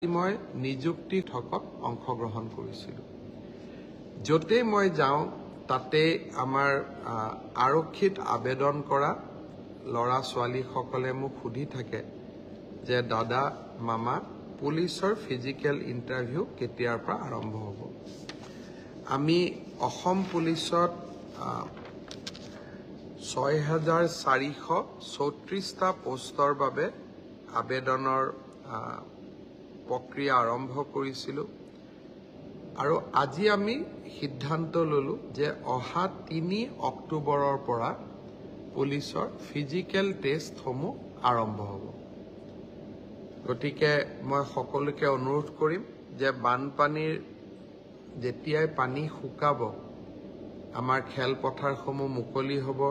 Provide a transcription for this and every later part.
মই নিযুক্তি ঠকত অংশগ্ৰহণ কৰিছিলোঁ। যতে মই যাওঁ তাতে আমাৰ আৰক্ষীত আবেদন কৰা ল'ৰা ছোৱালীসকলে মোক সুধি থাকে যে দাদা মামা পুলিচৰ ফিজিকেল ইণ্টাৰভিউ কেতিয়াৰ পৰা আৰম্ভ হ'ব। আমি অসম পুলিচত ৬,৪৩৪টা পোষ্টৰ বাবে আবেদনৰ প্ৰক্ৰিয়া আৰম্ভ কৰিছিলোঁ আৰু আজি আমি সিদ্ধান্ত ললো যে অহা ৩ অক্টোবৰৰ পৰা পুলিচৰ ফিজিকেল টেষ্টসমূহ আৰম্ভ হ'ব। গতিকে মই সকলোকে অনুৰোধ কৰিম যে বানপানীৰ যেতিয়াই পানী শুকাব আমাৰ খেলপথাৰসমূহ মুকলি হ'ব,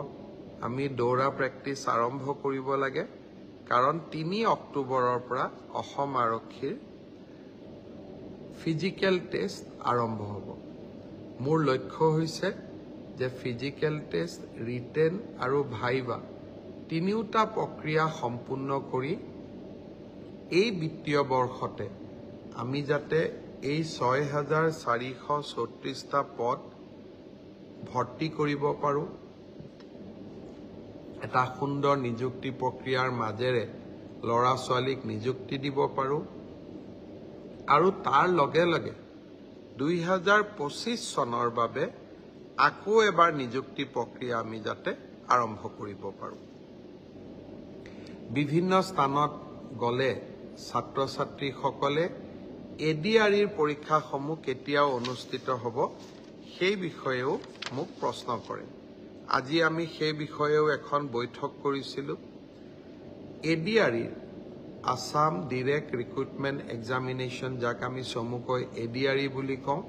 আমি দৌৰা প্ৰেক্টিছ আৰম্ভ কৰিব লাগে, কাৰণ ৩ অক্টোবৰৰ পৰা অসম আৰক্ষীৰ ফিজিকেল টেষ্ট আৰম্ভ হ'ব। মোৰ লক্ষ্য হৈছে যে ফিজিকেল টেষ্ট, ৰিটেন আৰু ভাইভা তিনিওটা প্ৰক্ৰিয়া সম্পূৰ্ণ কৰি এই বিত্তীয় বৰ্ষতে আমি যাতে এই ৬,৪৩৪টা পদ ভৰ্তি কৰিব পাৰোঁ, এটা সুন্দৰ নিযুক্তি প্ৰক্ৰিয়াৰ মাজেৰে ল'ৰা ছোৱালীক নিযুক্তি দিব পাৰোঁ আৰু তাৰ লগে লগে ২০২৫ চনৰ বাবে আকৌ এবাৰ নিযুক্তি প্ৰক্ৰিয়া আমি যাতে আৰম্ভ কৰিব পাৰোঁ। বিভিন্ন স্থানত গ'লে ছাত্ৰ ছাত্ৰীসকলে এডিআৰইৰ পৰীক্ষাসমূহ কেতিয়া অনুষ্ঠিত হ'ব সেই বিষয়েও মোক প্ৰশ্ন কৰে। আজি আমি সেই বিষয়েও এখন বৈঠক কৰিছিলোঁ। এডিআৰইৰ আসাম ডিৰেক্ট ৰিক্ৰুটমেণ্ট এক্সামিনেশ্যন, যাক আমি চমুকৈ এডিআৰই বুলি কওঁ,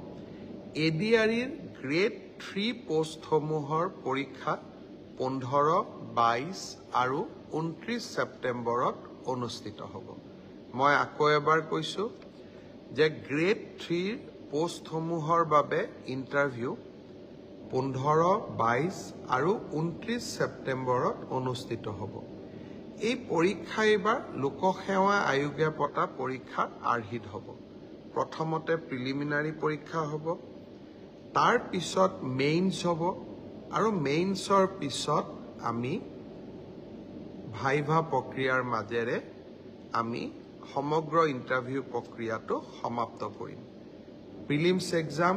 এডিআৰইৰ গ্ৰেড 3 পোষ্টসমূহৰ পৰীক্ষা 15, 22 আৰু 29 ছেপ্টেম্বৰত অনুষ্ঠিত হ'ব। মই আকৌ এবাৰ কৈছোঁ যে গ্ৰেড 3 পোষ্টসমূহৰ বাবে ইণ্টাৰভিউ 15, 22 আৰু 29 ছেপ্টেম্বৰত অনুষ্ঠিত হ'ব। এই পৰীক্ষা এইবাৰ লোকসেৱা আয়োগে পতা পৰীক্ষাৰ আৰ্হিত হ'ব। প্ৰথমতে প্ৰিলিমিনাৰী পৰীক্ষা হ'ব, তাৰ পিছত মেইনছ হ'ব আৰু মেইনছৰ পিছত আমি ভাইভা প্ৰক্ৰিয়াৰ মাজেৰে আমি সমগ্ৰ ইণ্টাৰভিউ প্ৰক্ৰিয়াটো সমাপ্ত কৰিম। প্ৰিলিমছ এক্সাম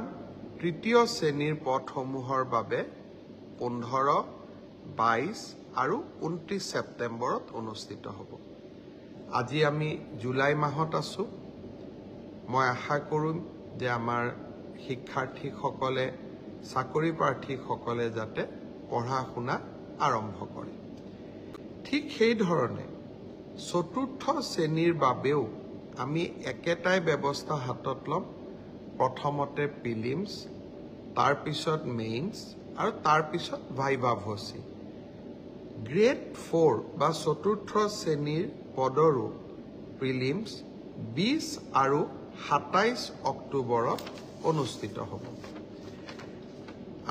তৃতীয় শ্ৰেণীৰ পদসমূহৰ বাবে 15, 22 আৰু 29 ছেপ্টেম্বৰত অনুষ্ঠিত হ'ব। আজি আমি জুলাই মাহত আছোঁ। মই আশা কৰিম যে আমাৰ শিক্ষাৰ্থীসকলে, চাকৰি প্ৰাৰ্থীসকলে যাতে পঢ়া শুনা আৰম্ভ কৰে। ঠিক সেইধৰণে চতুৰ্থ শ্ৰেণীৰ বাবেও আমি একেটাই ব্যৱস্থা হাতত ল'ম। প্ৰথমতে প্ৰিলিমছ, তাৰপিছত মেইনছ আৰু তাৰপিছত ভাইভা ভচি। গ্ৰেড 4 বা চতুৰ্থ শ্ৰেণীৰ পদৰো প্ৰিলিমছ 20 আৰু 27 অক্টোবৰত অনুষ্ঠিত হ'ব।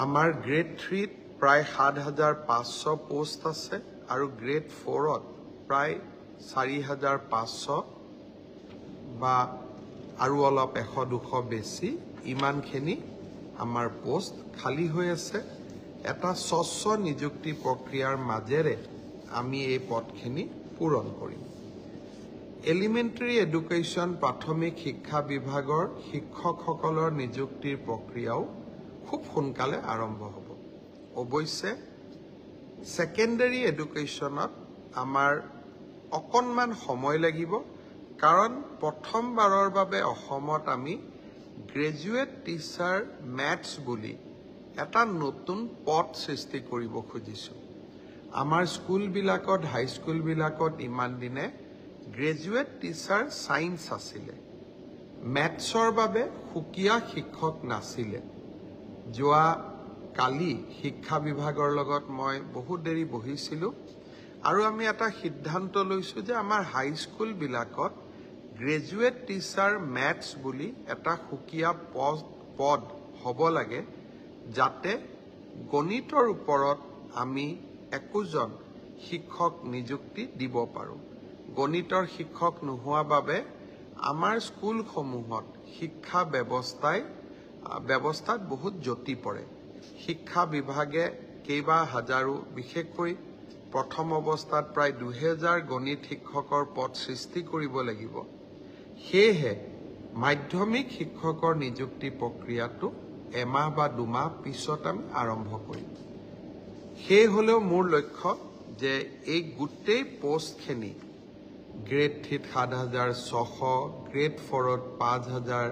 আমাৰ গ্ৰেড 3ত প্ৰায় 7,500 পোষ্ট আছে আৰু গ্ৰেড 4ত প্ৰায় 4,500 বা আৰু অলপ 100-200 বেছি, ইমানখিনি আমাৰ পোষ্ট খালী হৈ আছে। এটা স্বচ্ছ নিযুক্তি প্ৰক্ৰিয়াৰ মাজেৰে আমি এই পদখিনি পূৰণ কৰিম। এলিমেণ্টাৰী এডুকেশ্যন, প্ৰাথমিক শিক্ষা বিভাগৰ শিক্ষকসকলৰ নিযুক্তিৰ প্ৰক্ৰিয়াও খুব সোনকালে আৰম্ভ হ'ব। অৱশ্যে ছেকেণ্ডাৰী এডুকেশ্যনত আমাৰ অকণমান সময় লাগিব, কাৰণ প্ৰথমবাৰৰ বাবে অসমত আমি গ্ৰেজুৱেট টিচাৰ মেথছ বুলি এটা নতুন পদ সৃষ্টি কৰিব খুজিছোঁ। আমাৰ স্কুলবিলাকত, হাইস্কুলবিলাকত ইমান দিনে গ্ৰেজুৱেট টিচাৰ ছায়েন্স আছিলে, মেথছৰ বাবে সুকীয়া শিক্ষক নাছিলে। যোৱা কালি শিক্ষা বিভাগৰ লগত মই বহুত দেৰি বহিছিলোঁ আৰু আমি এটা সিদ্ধান্ত লৈছোঁ যে আমাৰ হাইস্কুলবিলাকত গ্ৰেজুৱেট টিচাৰ মেথছ বুলি এটা সুকীয়া পদ হ'ব লাগে, যাতে গণিতৰ ওপৰত আমি একোজন শিক্ষক নিযুক্তি দিব পাৰোঁ। গণিতৰ শিক্ষক নোহোৱা বাবে আমাৰ স্কুলসমূহত শিক্ষা ব্যৱস্থাত বহুত জটি পৰে শিক্ষা বিভাগে কেইবা হাজাৰো বিশেষকৈ প্ৰথম অৱস্থাত প্ৰায় 2000 গণিত শিক্ষকৰ পদ সৃষ্টি কৰিব লাগিব সেয়েহে মাধ্যমিক শিক্ষকৰ নিযুক্তি প্ৰক্ৰিয়াটো এমাহ বা দুমাহ পিছত আমি আৰম্ভ কৰিম সেই হলেও মোৰ লক্ষ্য যে এই গোটেই পোষ্টখিনি গ্ৰেড 3 7600 গ্ৰেড 4 5000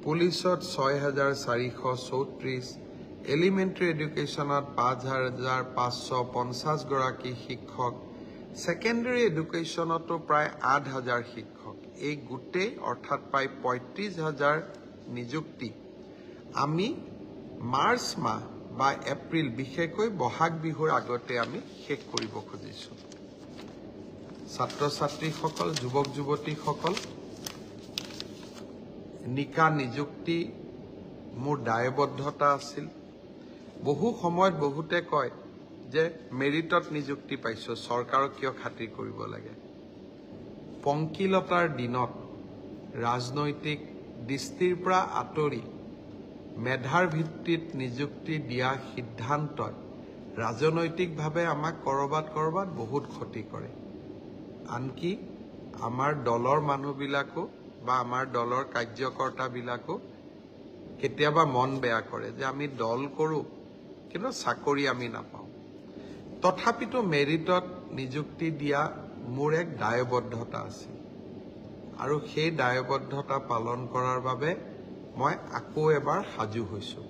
পুলিচত 6434 এলিমেণ্টাৰী এডুকেশ্যনত 5550 গৰাকী শিক্ষক সেকেন্ডাৰী এডুকেশ্যনতো প্ৰায় 8000 শিক্ষক এই গোটেই অৰ্থাৎ প্ৰায় 35000 নিযুক্তি আমি মাৰ্চ মাহ বা এপ্ৰিল বিশেষকৈ বহাগ বিহুৰ আগতে আমি শেষ কৰিব খুজিছো ছাত্ৰ ছাত্ৰীসকল যুৱক যুৱতীসকল নিকা নিযুক্তি মোৰ দায়বদ্ধতা আছিল বহু সময়ত বহুতে কয় যে মেৰিটত নিযুক্তি পাইছো চৰকাৰক কিয় খাতিৰ কৰিব লাগে পংকিলতাৰ দিনত ৰাজনৈতিক দৃষ্টিৰ পৰা আঁতৰি মেধাৰ ভিত্তিত নিযুক্তি দিয়া সিদ্ধান্তই ৰাজনৈতিকভাৱে আমাক কৰবাত বহুত ক্ষতি কৰে আনকি আমাৰ দলৰ মানুহবিলাকো বা আমাৰ দলৰ কাৰ্যকৰ্তাবিলাকো কেতিয়াবা মন বেয়া কৰে যে আমি দল কৰো কিন্তু চাকৰি আমি নাপাওঁ তথাপিতো মেৰিটত নিযুক্তি দিয়া মোৰ এক দায়বদ্ধতা আছে আৰু সেই দায়বদ্ধতা পালন কৰাৰ বাবে মই আকৌ এবাৰ সাজু হৈছো